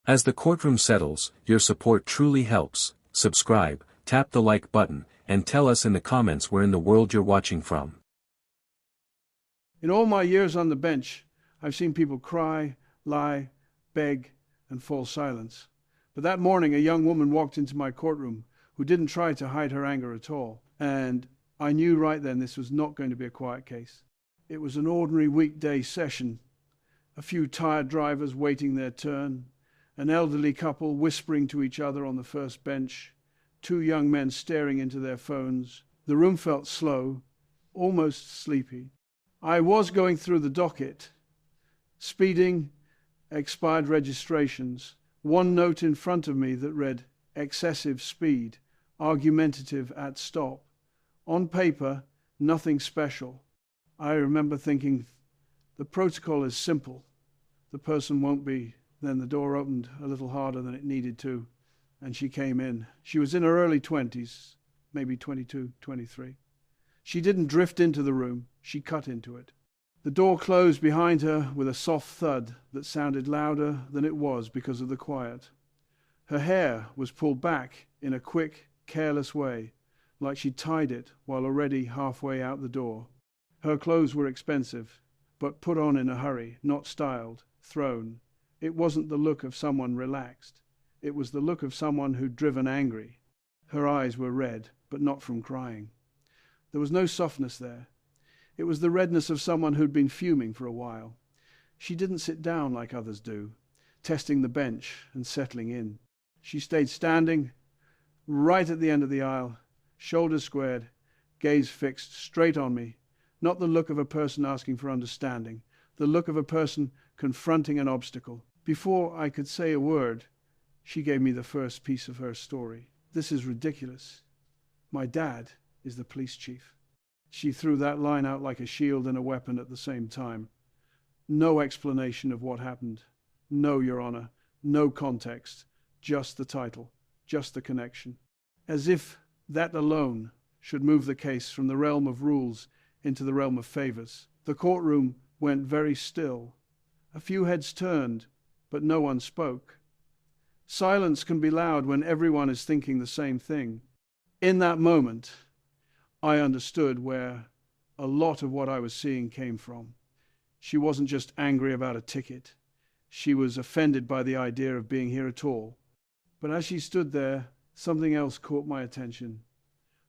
As the courtroom settles, your support truly helps. Subscribe, tap the like button, and tell us in the comments where in the world you're watching from. In all my years on the bench, I've seen people cry, lie, beg, and fall silent. But that morning, a young woman walked into my courtroom who didn't try to hide her anger at all. And I knew right then this was not going to be a quiet case. It was an ordinary weekday session. A few tired drivers waiting their turn, an elderly couple whispering to each other on the first bench, two young men staring into their phones. The room felt slow, almost sleepy. I was going through the docket, speeding, expired registrations, one note in front of me that read, excessive speed, argumentative at stop. On paper, nothing special. I remember thinking, the protocol is simple. The person won't be. Then the door opened a little harder than it needed to, and she came in. She was in her early 20s, maybe 22, 23. She didn't drift into the room, she cut into it. The door closed behind her with a soft thud that sounded louder than it was because of the quiet. Her hair was pulled back in a quick, careless way, like she tied it while already halfway out the door. Her clothes were expensive, but put on in a hurry, not styled, thrown. It wasn't the look of someone relaxed. It was the look of someone who'd driven angry. Her eyes were red, but not from crying. There was no softness there. It was the redness of someone who'd been fuming for a while. She didn't sit down like others do, testing the bench and settling in. She stayed standing, right at the end of the aisle, shoulders squared, gaze fixed straight on me. Not the look of a person asking for understanding, the look of a person confronting an obstacle. Before I could say a word, she gave me the first piece of her story. This is ridiculous. My dad is the police chief. She threw that line out like a shield and a weapon at the same time. No explanation of what happened. No, Your Honor. No context. Just the title. Just the connection. As if that alone should move the case from the realm of rules into the realm of favors. The courtroom went very still. A few heads turned, but no one spoke. Silence can be loud when everyone is thinking the same thing. In that moment, I understood where a lot of what I was seeing came from. She wasn't just angry about a ticket. She was offended by the idea of being here at all. But as she stood there, something else caught my attention.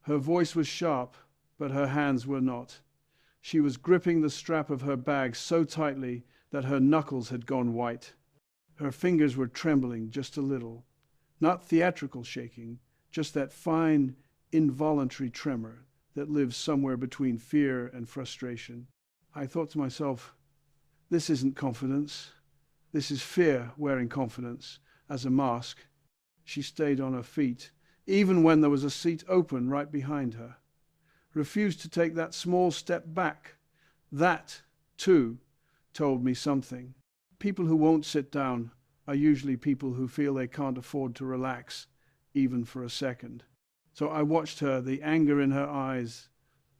Her voice was sharp, but her hands were not. She was gripping the strap of her bag so tightly that her knuckles had gone white. Her fingers were trembling just a little. Not theatrical shaking, just that fine, involuntary tremor that lives somewhere between fear and frustration. I thought to myself, this isn't confidence. This is fear wearing confidence as a mask. She stayed on her feet, even when there was a seat open right behind her. Refused to take that small step back. That, too, told me something. People who won't sit down are usually people who feel they can't afford to relax, even for a second. So I watched her, the anger in her eyes,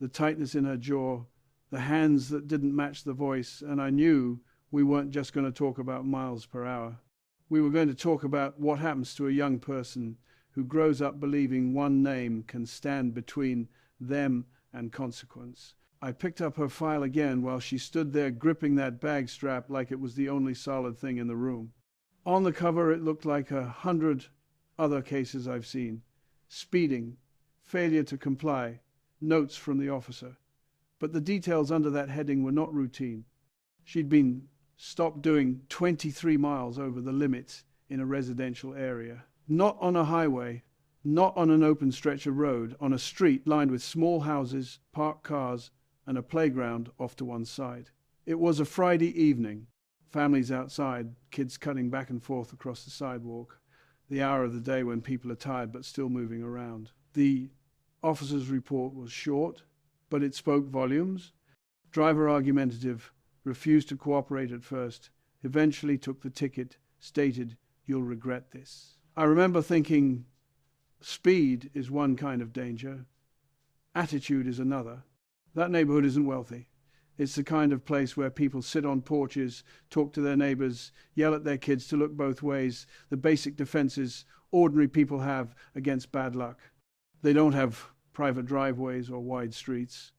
the tightness in her jaw, the hands that didn't match the voice, and I knew we weren't just going to talk about miles per hour. We were going to talk about what happens to a young person who grows up believing one name can stand between them and consequence. I picked up her file again while she stood there gripping that bag strap like it was the only solid thing in the room. On the cover it looked like 100 other cases I've seen. Speeding, failure to comply, notes from the officer. But the details under that heading were not routine. She'd been stopped doing 23 miles over the limit in a residential area. Not on a highway, not on an open stretch of road, on a street lined with small houses, parked cars, and a playground off to one side. It was a Friday evening. Families outside, kids cutting back and forth across the sidewalk, the hour of the day when people are tired but still moving around. The officer's report was short, but it spoke volumes. Driver argumentative, refused to cooperate at first, eventually took the ticket, stated, "You'll regret this." I remember thinking, speed is one kind of danger, attitude is another. That neighborhood isn't wealthy. It's the kind of place where people sit on porches, talk to their neighbors, yell at their kids to look both ways, the basic defenses ordinary people have against bad luck. They don't have private driveways or wide streets.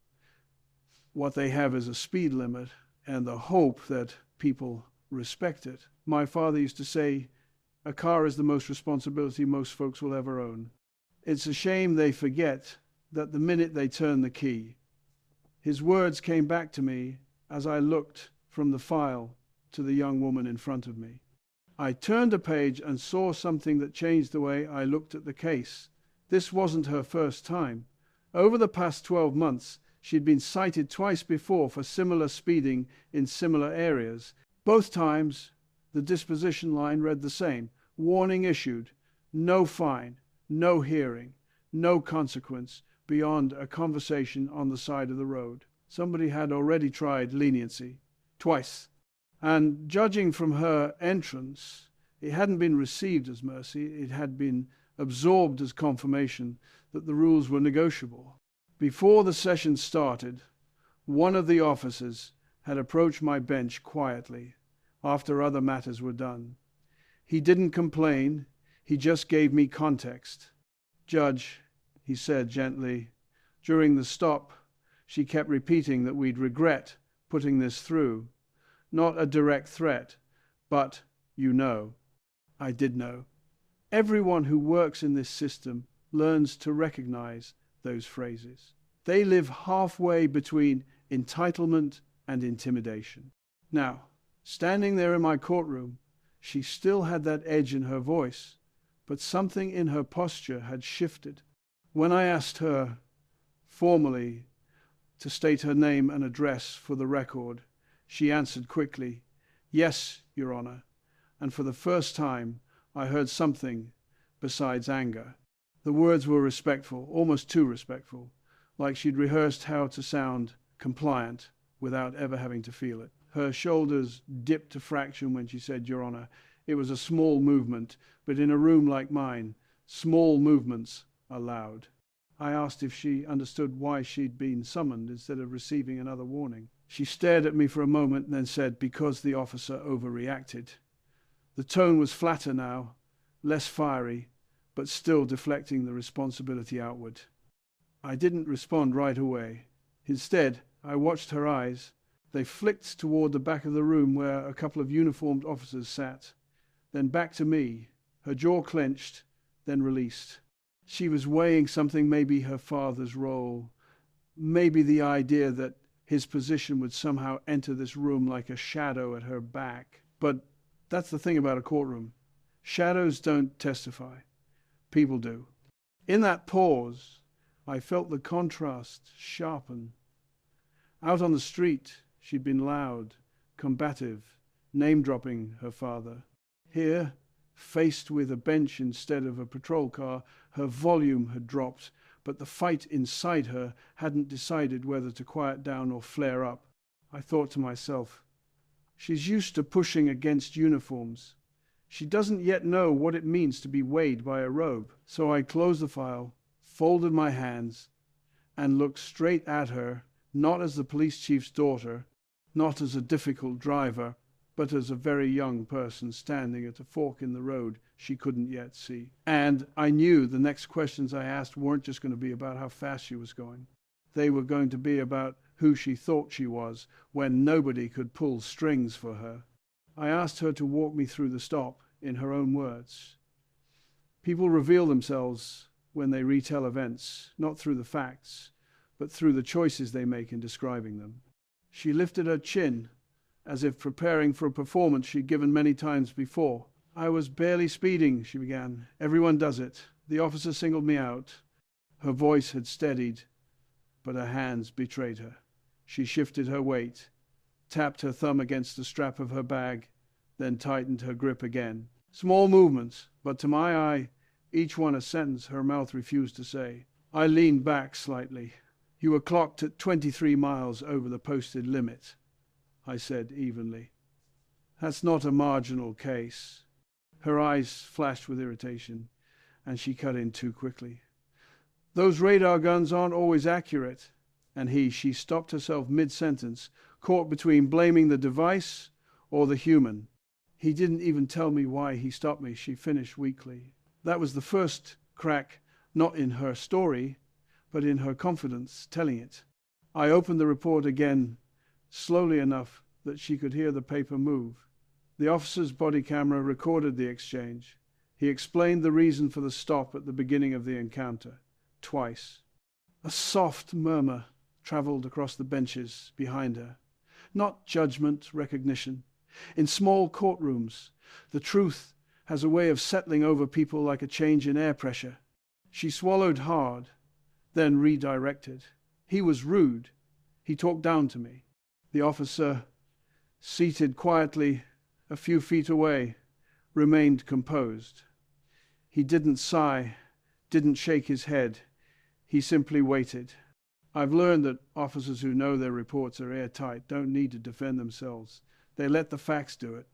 What they have is a speed limit and the hope that people respect it. My father used to say, a car is the most responsibility most folks will ever own. It's a shame they forget that the minute they turn the key. His words came back to me as I looked from the file to the young woman in front of me. I turned a page and saw something that changed the way I looked at the case. This wasn't her first time. Over the past 12 months, she'd been cited twice before for similar speeding in similar areas. Both times, the disposition line read the same. Warning issued. No fine. No hearing. No consequence beyond a conversation on the side of the road. Somebody had already tried leniency. Twice. And judging from her entrance, it hadn't been received as mercy. It had been absorbed as confirmation that the rules were negotiable. Before the session started, one of the officers had approached my bench quietly after other matters were done. He didn't complain. He just gave me context. Judge, he said gently, during the stop, she kept repeating that we'd regret putting this through. Not a direct threat, but you know. I did know. Everyone who works in this system learns to recognize those phrases. They live halfway between entitlement and intimidation. Now, standing there in my courtroom, she still had that edge in her voice, but something in her posture had shifted. When I asked her formally to state her name and address for the record, she answered quickly, "Yes, Your Honor," and for the first time I heard something besides anger. The words were respectful, almost too respectful, like she'd rehearsed how to sound compliant without ever having to feel it. Her shoulders dipped a fraction when she said, "Your Honor." It was a small movement, but in a room like mine, small movements are loud. I asked if she understood why she'd been summoned instead of receiving another warning. She stared at me for a moment and then said, "Because the officer overreacted." The tone was flatter now, less fiery, but still deflecting the responsibility outward. I didn't respond right away. Instead, I watched her eyes. They flicked toward the back of the room where a couple of uniformed officers sat, then back to me, her jaw clenched, then released. She was weighing something, maybe her father's role, maybe the idea that his position would somehow enter this room like a shadow at her back. But that's the thing about a courtroom. Shadows don't testify. People do. In that pause, I felt the contrast sharpen. Out on the street, she'd been loud, combative, name-dropping her father. Here, faced with a bench instead of a patrol car, her volume had dropped, but the fight inside her hadn't decided whether to quiet down or flare up. I thought to myself, she's used to pushing against uniforms. She doesn't yet know what it means to be weighed by a robe. So I closed the file, folded my hands, and looked straight at her, not as the police chief's daughter, not as a difficult driver, but as a very young person standing at a fork in the road she couldn't yet see. And I knew the next questions I asked weren't just going to be about how fast she was going. They were going to be about who she thought she was when nobody could pull strings for her. I asked her to walk me through the stop in her own words. People reveal themselves when they retell events, not through the facts, but through the choices they make in describing them. She lifted her chin, as if preparing for a performance she'd given many times before. "I was barely speeding," she began. "Everyone does it. The officer singled me out." Her voice had steadied, but her hands betrayed her. She shifted her weight, tapped her thumb against the strap of her bag, then tightened her grip again. Small movements, but to my eye, each one a sentence her mouth refused to say. I leaned back slightly. "You were clocked at 23 miles over the posted limit," I said evenly. "That's not a marginal case." Her eyes flashed with irritation, and she cut in too quickly. "Those radar guns aren't always accurate." And she stopped herself mid-sentence, caught between blaming the device or the human. He didn't even tell me why he stopped me, she finished weakly. That was the first crack, not in her story, but in her confidence telling it. I opened the report again, slowly enough that she could hear the paper move. The officer's body camera recorded the exchange. He explained the reason for the stop at the beginning of the encounter, twice. A soft murmur traveled across the benches behind her. Not judgment, recognition. In small courtrooms, the truth has a way of settling over people like a change in air pressure. She swallowed hard, then redirected. He was rude. He talked down to me. The officer, seated quietly a few feet away, remained composed. He didn't sigh, didn't shake his head. He simply waited. I've learned that officers who know their reports are airtight don't need to defend themselves. They let the facts do it.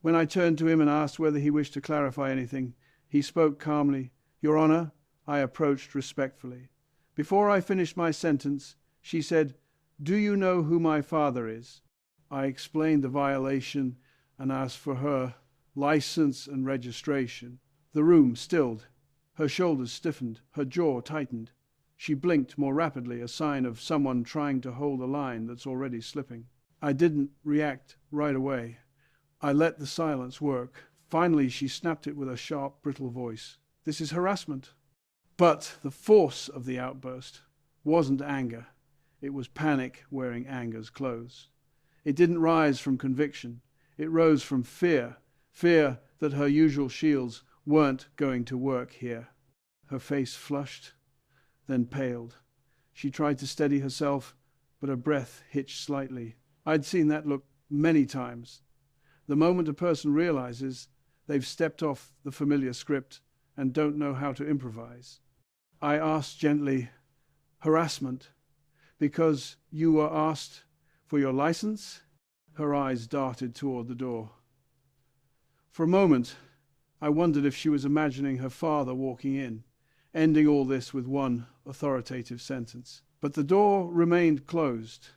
When I turned to him and asked whether he wished to clarify anything, he spoke calmly. "Your Honor," I approached respectfully. Before I finished my sentence, she said, "Do you know who my father is?" I explained the violation and asked for her license and registration. The room stilled. Her shoulders stiffened, her jaw tightened. She blinked more rapidly, a sign of someone trying to hold a line that's already slipping. I didn't react right away. I let the silence work. Finally, she snapped it with a sharp, brittle voice. "This is harassment." But the force of the outburst wasn't anger. It was panic wearing anger's clothes. It didn't rise from conviction. It rose from fear. Fear that her usual shields weren't going to work here. Her face flushed, then paled. She tried to steady herself, but her breath hitched slightly. I'd seen that look many times. The moment a person realizes they've stepped off the familiar script and don't know how to improvise. I asked gently, "Harassment, because you were asked for your license?" Her eyes darted toward the door. For a moment, I wondered if she was imagining her father walking in, ending all this with one authoritative sentence. But the door remained closed,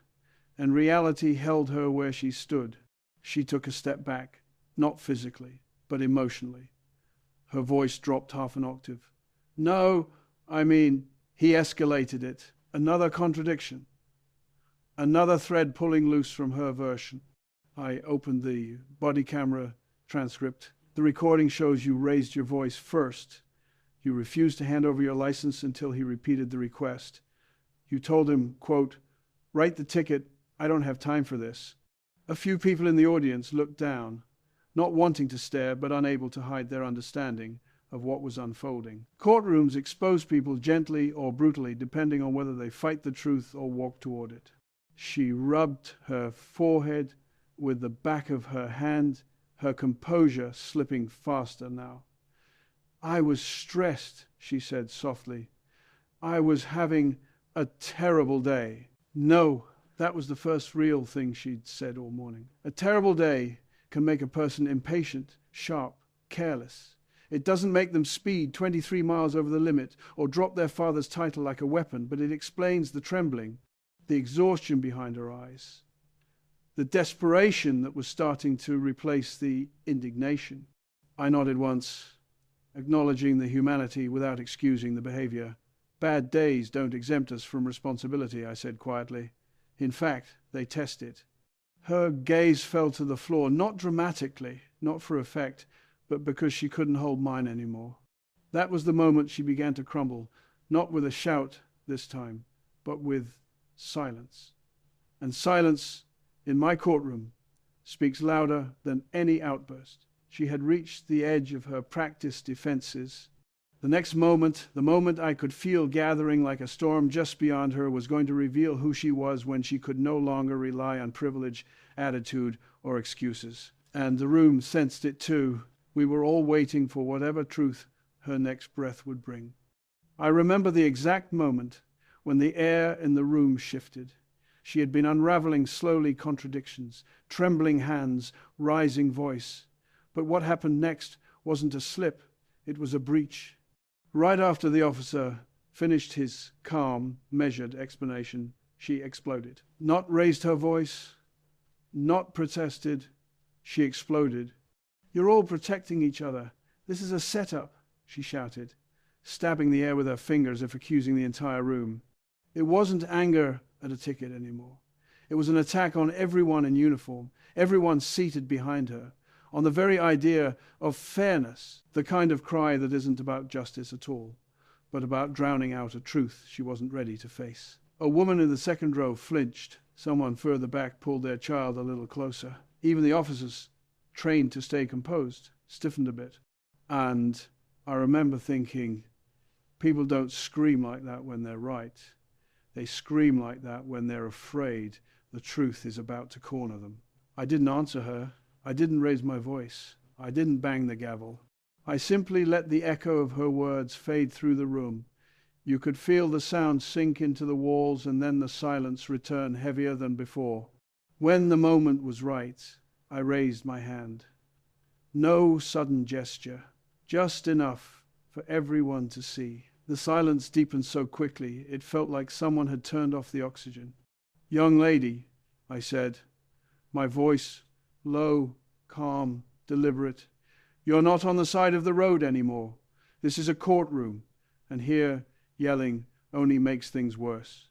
and reality held her where she stood. She took a step back, not physically, but emotionally. Her voice dropped half an octave. "No, I mean, he escalated it. Another contradiction. Another thread pulling loose from her version." I opened the body camera transcript. "The recording shows you raised your voice first. You refused to hand over your license until he repeated the request. You told him, quote, 'Write the ticket. I don't have time for this.'" A few people in the audience looked down, not wanting to stare but unable to hide their understanding of what was unfolding. Courtrooms expose people gently or brutally, depending on whether they fight the truth or walk toward it. She rubbed her forehead with the back of her hand, her composure slipping faster now. "I was stressed," she said softly. "I was having a terrible day." No, that was the first real thing she'd said all morning. A terrible day can make a person impatient, sharp, careless. It doesn't make them speed 23 miles over the limit or drop their father's title like a weapon, but it explains the trembling, the exhaustion behind her eyes, the desperation that was starting to replace the indignation. I nodded once, acknowledging the humanity without excusing the behavior. "Bad days don't exempt us from responsibility," I said quietly. "In fact, they test it." Her gaze fell to the floor, not dramatically, not for effect, but because she couldn't hold mine anymore. That was the moment she began to crumble, not with a shout this time, but with silence. And silence, in my courtroom, speaks louder than any outburst. She had reached the edge of her practiced defenses. The next moment, the moment I could feel gathering like a storm just beyond her, was going to reveal who she was when she could no longer rely on privilege, attitude, or excuses. And the room sensed it too. We were all waiting for whatever truth her next breath would bring. I remember the exact moment when the air in the room shifted. She had been unraveling slowly contradictions, trembling hands, rising voice. But what happened next wasn't a slip, it was a breach. Right after the officer finished his calm, measured explanation, she exploded. Not raised her voice, not protested. She exploded. "You're all protecting each other. This is a setup," she shouted, stabbing the air with her fingers as if accusing the entire room. It wasn't anger at a ticket anymore. It was an attack on everyone in uniform, everyone seated behind her, on the very idea of fairness, the kind of cry that isn't about justice at all, but about drowning out a truth she wasn't ready to face. A woman in the second row flinched. Someone further back pulled their child a little closer. Even the officers, trained to stay composed, stiffened a bit. And I remember thinking, people don't scream like that when they're right. They scream like that when they're afraid the truth is about to corner them. I didn't answer her. I didn't raise my voice. I didn't bang the gavel. I simply let the echo of her words fade through the room. You could feel the sound sink into the walls and then the silence return heavier than before. When the moment was right, I raised my hand. No sudden gesture, just enough for everyone to see. The silence deepened so quickly, it felt like someone had turned off the oxygen. "Young lady," I said, my voice low, calm, deliberate. "You're not on the side of the road anymore. This is a courtroom, and here yelling only makes things worse."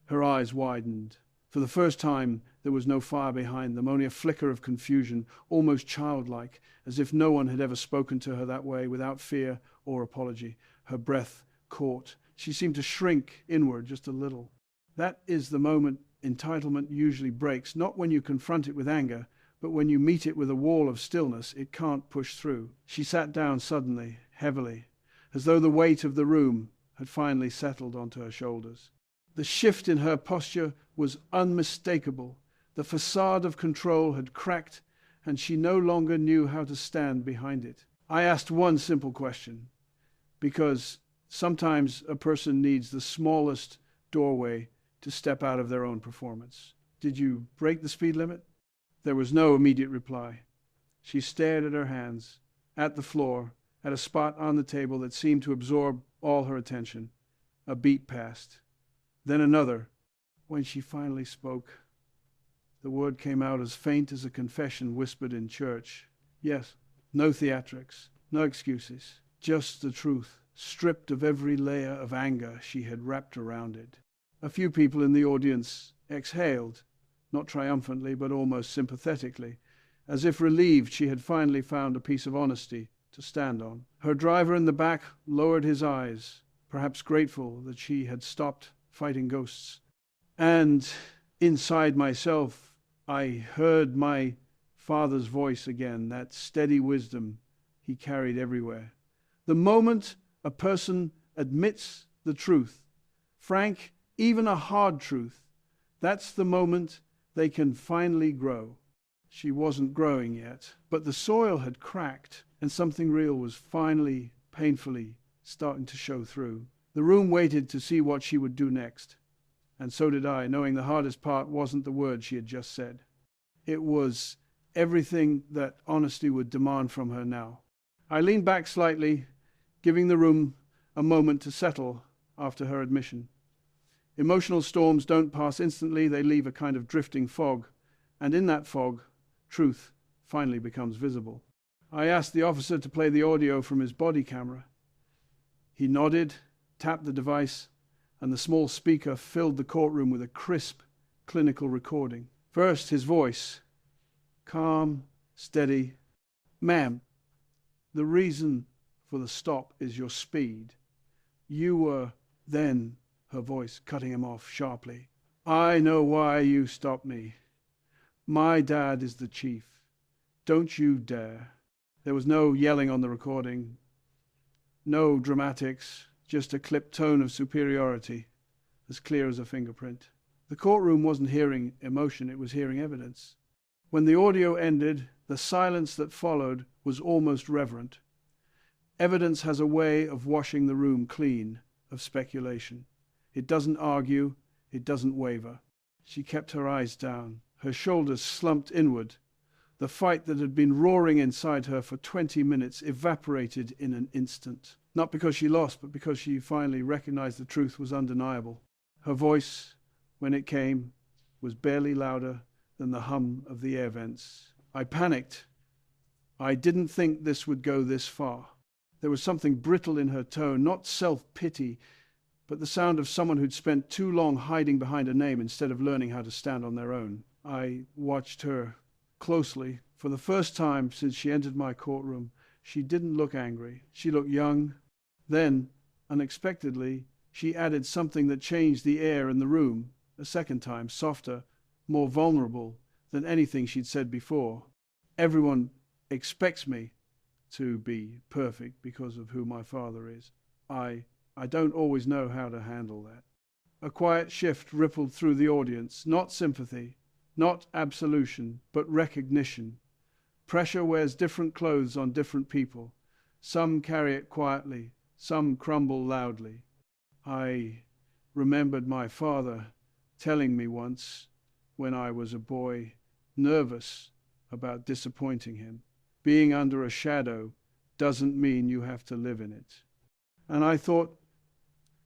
Her eyes widened. For the first time, there was no fire behind them, only a flicker of confusion, almost childlike, as if no one had ever spoken to her that way, without fear or apology. Her breath caught. She seemed to shrink inward just a little. That is the moment entitlement usually breaks, not when you confront it with anger, but when you meet it with a wall of stillness it can't push through. She sat down suddenly, heavily, as though the weight of the room had finally settled onto her shoulders. The shift in her posture was unmistakable. The facade of control had cracked, and she no longer knew how to stand behind it. I asked one simple question, because sometimes a person needs the smallest doorway to step out of their own performance. "Did you break the speed limit?" There was no immediate reply. She stared at her hands, at the floor, at a spot on the table that seemed to absorb all her attention. A beat passed, then another. When she finally spoke, the word came out as faint as a confession whispered in church. Yes, no theatrics, no excuses, just the truth, stripped of every layer of anger she had wrapped around it. A few people in the audience exhaled, not triumphantly, but almost sympathetically, as if relieved she had finally found a piece of honesty to stand on. Her driver in the back lowered his eyes, perhaps grateful that she had stopped fighting ghosts. And inside myself, I heard my father's voice again, that steady wisdom he carried everywhere. The moment a person admits the truth, frank, even a hard truth, that's the moment they can finally grow. She wasn't growing yet, but the soil had cracked, and something real was finally, painfully starting to show through. The room waited to see what she would do next. And so did I, knowing the hardest part wasn't the word she had just said. It was everything that honesty would demand from her now. I leaned back slightly, giving the room a moment to settle after her admission. Emotional storms don't pass instantly, they leave a kind of drifting fog, and in that fog, truth finally becomes visible. I asked the officer to play the audio from his body camera. He nodded, tapped the device, and the small speaker filled the courtroom with a crisp, clinical recording. First, his voice, calm, steady. "Ma'am, the reason for the stop is your speed. You were then," her voice cutting him off sharply, "I know why you stopped me. My dad is the chief. Don't you dare." There was no yelling on the recording, no dramatics, just a clipped tone of superiority, as clear as a fingerprint. The courtroom wasn't hearing emotion, it was hearing evidence. When the audio ended, the silence that followed was almost reverent. Evidence has a way of washing the room clean of speculation. It doesn't argue, it doesn't waver. She kept her eyes down, her shoulders slumped inward. The fight that had been roaring inside her for 20 minutes evaporated in an instant. Not because she lost, but because she finally recognized the truth was undeniable. Her voice, when it came, was barely louder than the hum of the air vents. I panicked. I didn't think this would go this far. There was something brittle in her tone, not self-pity, but the sound of someone who'd spent too long hiding behind a name instead of learning how to stand on their own. I watched her closely. For the first time since she entered my courtroom, she didn't look angry. She looked young. Then, unexpectedly, she added something that changed the air in the room. A second time, softer, more vulnerable than anything she'd said before. Everyone expects me to be perfect because of who my father is. I don't always know how to handle that. A quiet shift rippled through the audience, not sympathy, not absolution, but recognition. Pressure wears different clothes on different people. Some carry it quietly, some crumble loudly. I remembered my father telling me once, when I was a boy, nervous about disappointing him. Being under a shadow doesn't mean you have to live in it. And I thought,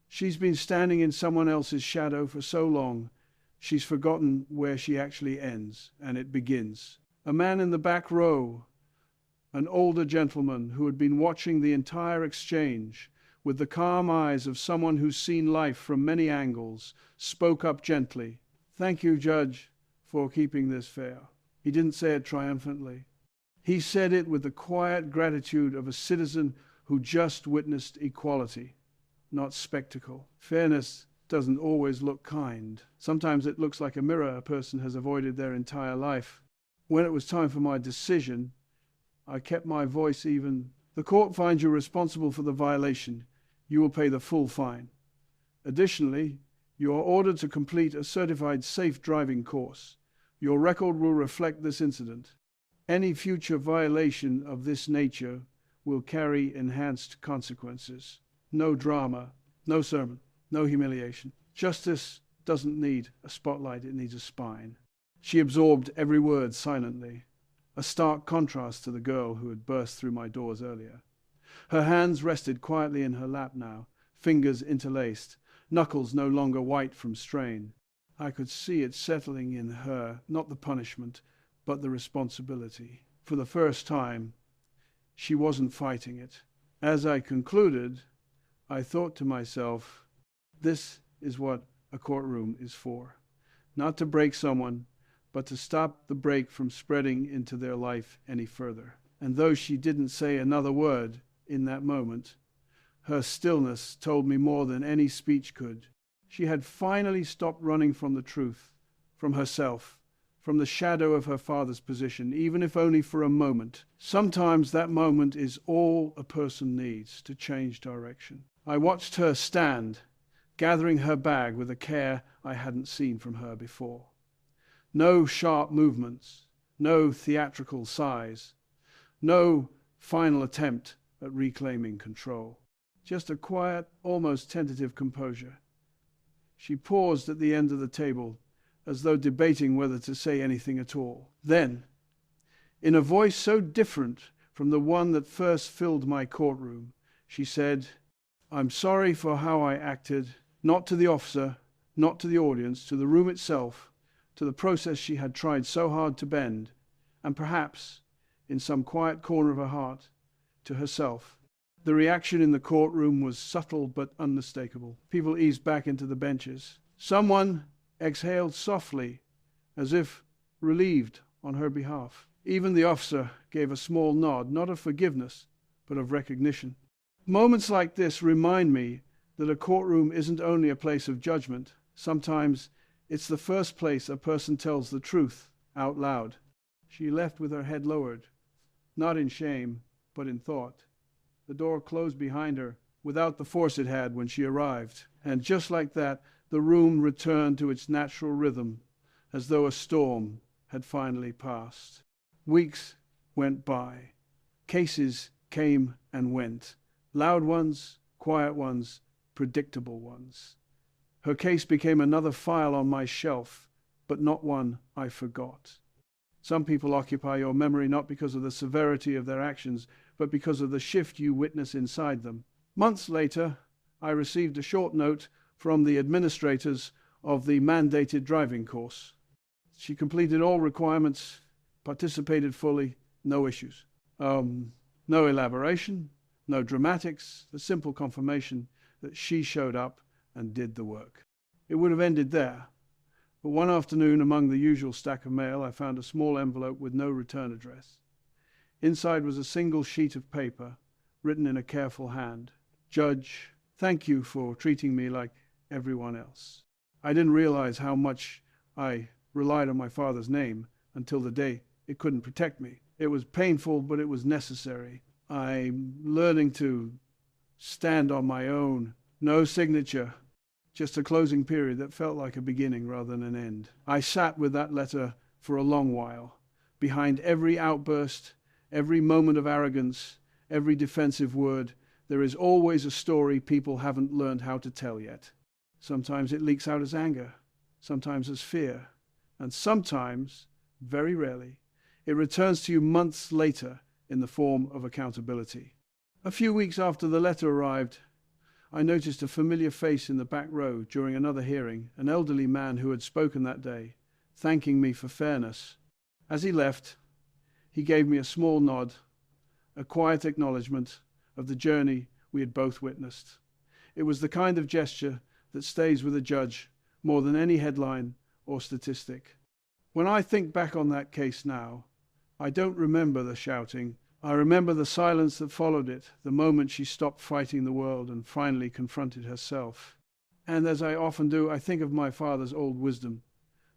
she's been standing in someone else's shadow for so long, she's forgotten where she actually ends and it begins. A man in the back row, an older gentleman who had been watching the entire exchange with the calm eyes of someone who's seen life from many angles, spoke up gently. "Thank you, Judge, for keeping this fair." He didn't say it triumphantly. He said it with the quiet gratitude of a citizen who just witnessed equality, not spectacle. Fairness doesn't always look kind. Sometimes it looks like a mirror a person has avoided their entire life. When it was time for my decision, I kept my voice even. "The court finds you responsible for the violation. You will pay the full fine. Additionally, you are ordered to complete a certified safe driving course. Your record will reflect this incident. Any future violation of this nature will carry enhanced consequences. No drama, no sermon, no humiliation. Justice doesn't need a spotlight, it needs a spine." She absorbed every word silently, a stark contrast to the girl who had burst through my doors earlier. Her hands rested quietly in her lap now, fingers interlaced, knuckles no longer white from strain. I could see it settling in her, not the punishment, but the responsibility. For the first time, she wasn't fighting it. As I concluded, I thought to myself, this is what a courtroom is for. Not to break someone, but to stop the break from spreading into their life any further. And though she didn't say another word in that moment, her stillness told me more than any speech could. She had finally stopped running from the truth, from herself, from the shadow of her father's position, even if only for a moment. Sometimes that moment is all a person needs to change direction. I watched her stand, gathering her bag with a care I hadn't seen from her before. No sharp movements, no theatrical sighs, no final attempt at reclaiming control. Just a quiet, almost tentative composure. She paused at the end of the table, as though debating whether to say anything at all. Then, in a voice so different from the one that first filled my courtroom, she said, "I'm sorry for how I acted, not to the officer, not to the audience, to the room itself, to the process she had tried so hard to bend, and perhaps, in some quiet corner of her heart, to herself." The reaction in the courtroom was subtle but unmistakable. People eased back into the benches. Someone exhaled softly, as if relieved on her behalf. Even the officer gave a small nod, not of forgiveness, but of recognition. Moments like this remind me that a courtroom isn't only a place of judgment. Sometimes it's the first place a person tells the truth out loud. She left with her head lowered, not in shame, but in thought. The door closed behind her without the force it had when she arrived. And just like that, the room returned to its natural rhythm, as though a storm had finally passed. Weeks went by. Cases came and went. Loud ones, quiet ones, predictable ones. Her case became another file on my shelf, but not one I forgot. Some people occupy your memory not because of the severity of their actions, but because of the shift you witness inside them. Months later, I received a short note from the administrators of the mandated driving course. She completed all requirements, participated fully, no issues. No elaboration, no dramatics, the simple confirmation that she showed up and did the work. It would have ended there, but one afternoon among the usual stack of mail I found a small envelope with no return address. Inside was a single sheet of paper, written in a careful hand. Judge, thank you for treating me like everyone else. I didn't realize how much I relied on my father's name until the day it couldn't protect me. It was painful, but it was necessary. I'm learning to stand on my own. No signature, just a closing period that felt like a beginning rather than an end. I sat with that letter for a long while. Behind every outburst, every moment of arrogance, every defensive word, there is always a story people haven't learned how to tell yet. Sometimes it leaks out as anger, sometimes as fear, and sometimes, very rarely, it returns to you months later in the form of accountability. A few weeks after the letter arrived, I noticed a familiar face in the back row during another hearing, an elderly man who had spoken that day, thanking me for fairness. As he left, he gave me a small nod, a quiet acknowledgement of the journey we had both witnessed. It was the kind of gesture that stays with a judge more than any headline or statistic. When I think back on that case now, I don't remember the shouting. I remember the silence that followed it, the moment she stopped fighting the world and finally confronted herself. And as I often do, I think of my father's old wisdom,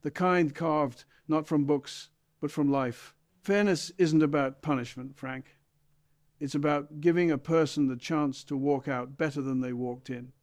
the kind carved not from books, but from life. Fairness isn't about punishment, Frank. It's about giving a person the chance to walk out better than they walked in.